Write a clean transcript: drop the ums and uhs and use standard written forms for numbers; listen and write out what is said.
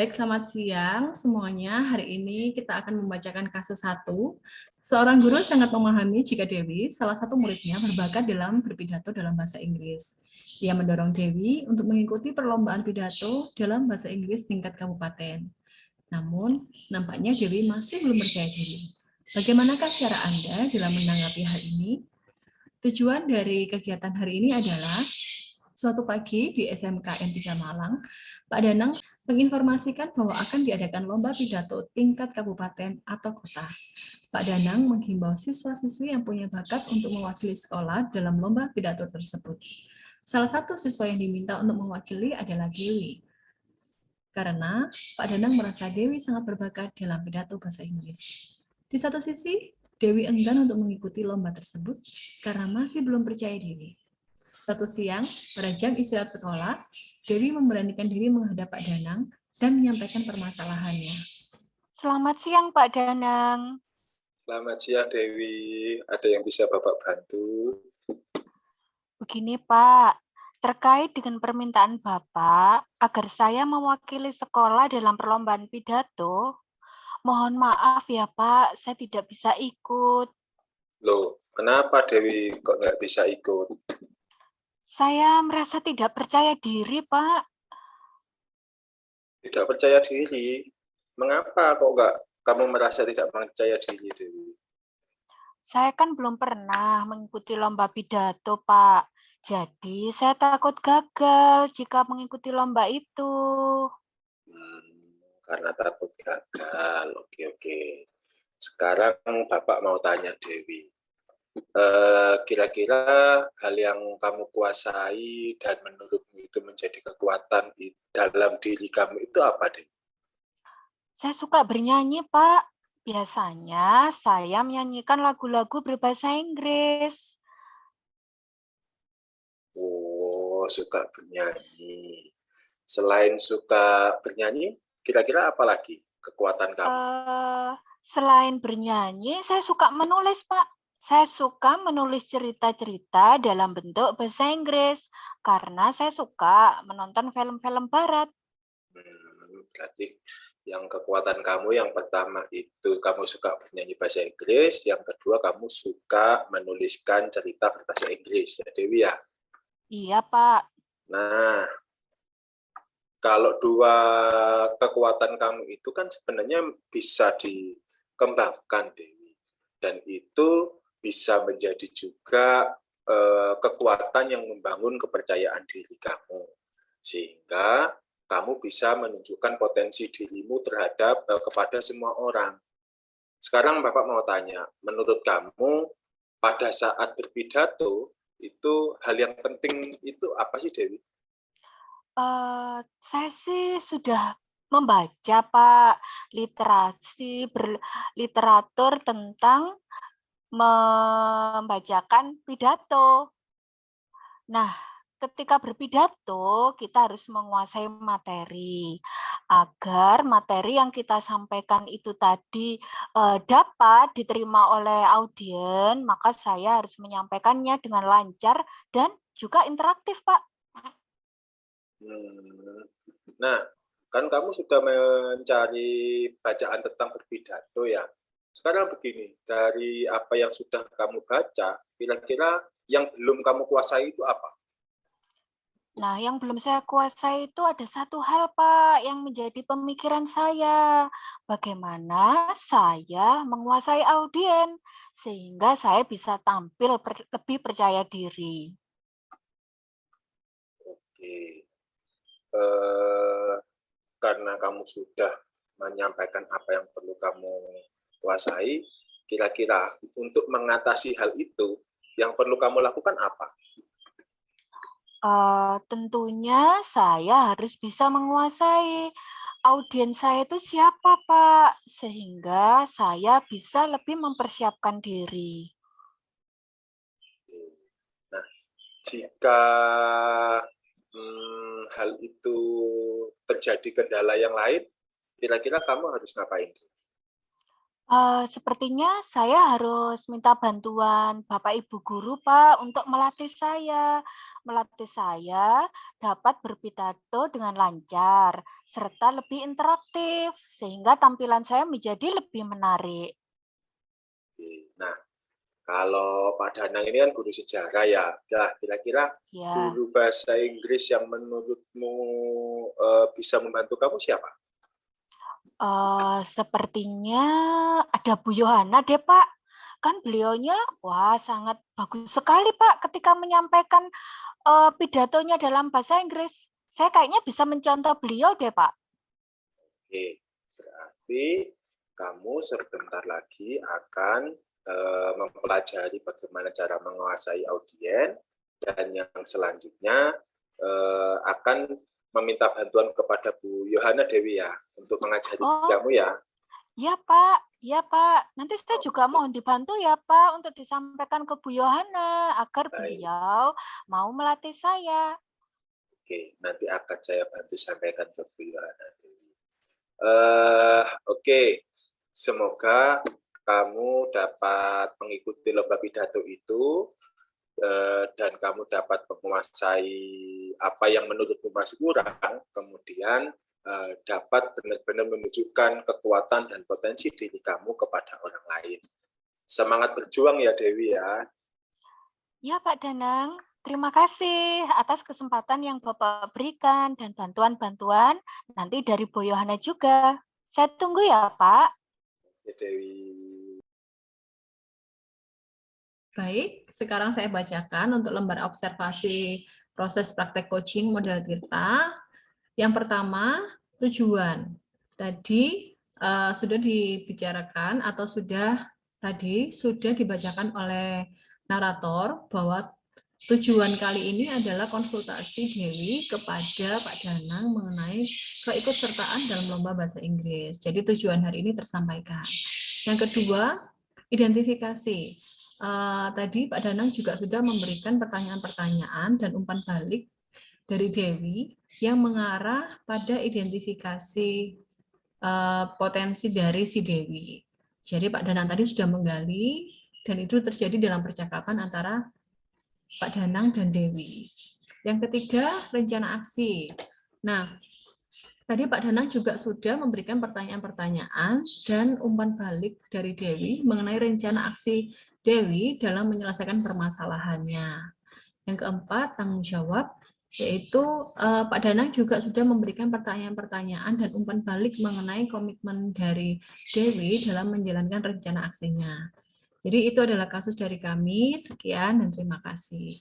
Baik, selamat siang semuanya. Hari ini kita akan membacakan kasus 1. Seorang guru sangat memahami jika Dewi, salah satu muridnya, berbakat dalam berpidato dalam bahasa Inggris. Dia mendorong Dewi untuk mengikuti perlombaan pidato dalam bahasa Inggris tingkat kabupaten. Namun, nampaknya Dewi masih belum percaya diri. Bagaimanakah cara Anda dalam menanggapi hal ini? Tujuan dari kegiatan hari ini adalah suatu pagi di SMKN 3 Malang, Pak Danang menginformasikan bahwa akan diadakan lomba pidato tingkat kabupaten atau kota. Pak Danang menghimbau siswa-siswi yang punya bakat untuk mewakili sekolah dalam lomba pidato tersebut. Salah satu siswa yang diminta untuk mewakili adalah Dewi. Karena Pak Danang merasa Dewi sangat berbakat dalam pidato bahasa Inggris. Di satu sisi, Dewi enggan untuk mengikuti lomba tersebut karena masih belum percaya diri. Suatu siang, pada jam istirahat sekolah, Dewi memberanikan diri menghadap Pak Danang dan menyampaikan permasalahannya. Selamat siang, Pak Danang. Selamat siang, Dewi. Ada yang bisa Bapak bantu? Begini, Pak. Terkait dengan permintaan Bapak agar saya mewakili sekolah dalam perlombaan pidato, mohon maaf ya, Pak, saya tidak bisa ikut. Loh, kenapa Dewi kok nggak bisa ikut? Saya merasa tidak percaya diri, Pak. Tidak percaya diri? Mengapa kok nggak kamu merasa tidak percaya diri, Dewi? Saya kan belum pernah mengikuti lomba pidato, Pak. Jadi, saya takut gagal jika mengikuti lomba itu. Karena takut gagal. Oke. Sekarang Bapak mau tanya Dewi. Kira-kira hal yang kamu kuasai dan menurutmu itu menjadi kekuatan dalam diri kamu itu apa, Dewi? Saya suka bernyanyi, Pak. Biasanya saya menyanyikan lagu-lagu berbahasa Inggris. Oh, suka bernyanyi. Selain suka bernyanyi, kira-kira apa lagi kekuatan kamu? Selain bernyanyi, saya suka menulis, Pak. Saya suka menulis cerita-cerita dalam bentuk bahasa Inggris karena saya suka menonton film-film barat. Berarti yang kekuatan kamu yang pertama itu kamu suka bernyanyi bahasa Inggris, yang kedua kamu suka menuliskan cerita berbahasa Inggris, ya Dewi ya? Iya, Pak. Nah, kalau dua kekuatan kamu itu kan sebenarnya bisa dikembangkan, Dewi. Dan itu bisa menjadi juga kekuatan yang membangun kepercayaan diri kamu. Sehingga kamu bisa menunjukkan potensi dirimu terhadap kepada semua orang. Sekarang Bapak mau tanya, menurut kamu pada saat berpidato itu hal yang penting itu apa sih, Dewi? Saya sih sudah membaca, Pak, literatur tentang membacakan pidato. Nah, ketika berpidato, kita harus menguasai materi. Agar materi yang kita sampaikan itu tadi dapat diterima oleh audiens, maka saya harus menyampaikannya dengan lancar dan juga interaktif, Pak. Nah, kan kamu sudah mencari bacaan tentang berpidato ya. Sekarang begini, dari apa yang sudah kamu baca, kira-kira yang belum kamu kuasai itu apa? Nah, yang belum saya kuasai itu ada satu hal, Pak, yang menjadi pemikiran saya. Bagaimana saya menguasai audiens, sehingga saya bisa tampil lebih percaya diri. Oke. Karena kamu sudah menyampaikan apa yang perlu kamu kuasai, kira-kira untuk mengatasi hal itu, yang perlu kamu lakukan apa? Tentunya saya harus bisa menguasai audiens saya itu siapa, Pak, sehingga saya bisa lebih mempersiapkan diri. Nah, jika hal itu terjadi kendala yang lain, kira-kira kamu harus ngapain? Sepertinya saya harus minta bantuan Bapak Ibu guru, Pak, untuk melatih saya. Melatih saya dapat berpidato dengan lancar, serta lebih interaktif, sehingga tampilan saya menjadi lebih menarik. Nah, kalau Pak Danang ini kan guru sejarah ya. Nah, kira-kira Ya, guru bahasa Inggris yang menurutmu bisa membantu kamu siapa? sepertinya ada Bu Yohana deh, Pak. Kan beliaunya, wah sangat bagus sekali, Pak, ketika menyampaikan pidatonya dalam bahasa Inggris. Saya kayaknya bisa mencontoh beliau deh, Pak. Oke, berarti kamu sebentar lagi akan mempelajari bagaimana cara menguasai audien, dan yang selanjutnya akan meminta bantuan kepada Bu Yohana Dewi ya, untuk mengajari Oh, kamu ya. iya, Pak. Iya, Pak. Nanti saya juga Oke, mohon dibantu ya, Pak, untuk disampaikan ke Bu Yohana agar baik. beliau mau melatih saya. Oke, nanti akan saya bantu sampaikan ke Bu Yohana Dewi. Oke, semoga kamu dapat mengikuti lomba pidato itu, dan kamu dapat menguasai apa yang menurutmu masih kurang, kemudian dapat benar-benar menunjukkan kekuatan dan potensi diri kamu kepada orang lain. Semangat berjuang ya Dewi ya. Ya, Pak Danang. Terima kasih atas kesempatan yang Bapak berikan dan bantuan-bantuan nanti dari Bu Yohana juga. Saya tunggu ya, Pak. Ya Dewi. Baik, sekarang saya bacakan untuk lembar observasi proses praktek coaching model Tirta. Yang pertama, tujuan. Tadi sudah dibicarakan atau sudah dibacakan oleh narator bahwa tujuan kali ini adalah konsultasi Dewi kepada Pak Danang mengenai keikutsertaan dalam lomba bahasa Inggris. Jadi tujuan hari ini tersampaikan. Yang kedua, identifikasi. Tadi Pak Danang juga sudah memberikan pertanyaan-pertanyaan dan umpan balik dari Dewi yang mengarah pada identifikasi potensi dari si Dewi. Jadi Pak Danang tadi sudah menggali dan itu terjadi dalam percakapan antara Pak Danang dan Dewi. Yang ketiga, rencana aksi. Nah, tadi Pak Danang juga sudah memberikan pertanyaan-pertanyaan dan umpan balik dari Dewi mengenai rencana aksi Dewi dalam menyelesaikan permasalahannya. Yang keempat, tanggung jawab, yaitu Pak Danang juga sudah memberikan pertanyaan-pertanyaan dan umpan balik mengenai komitmen dari Dewi dalam menjalankan rencana aksinya. Jadi itu adalah kasus dari kami. Sekian dan terima kasih.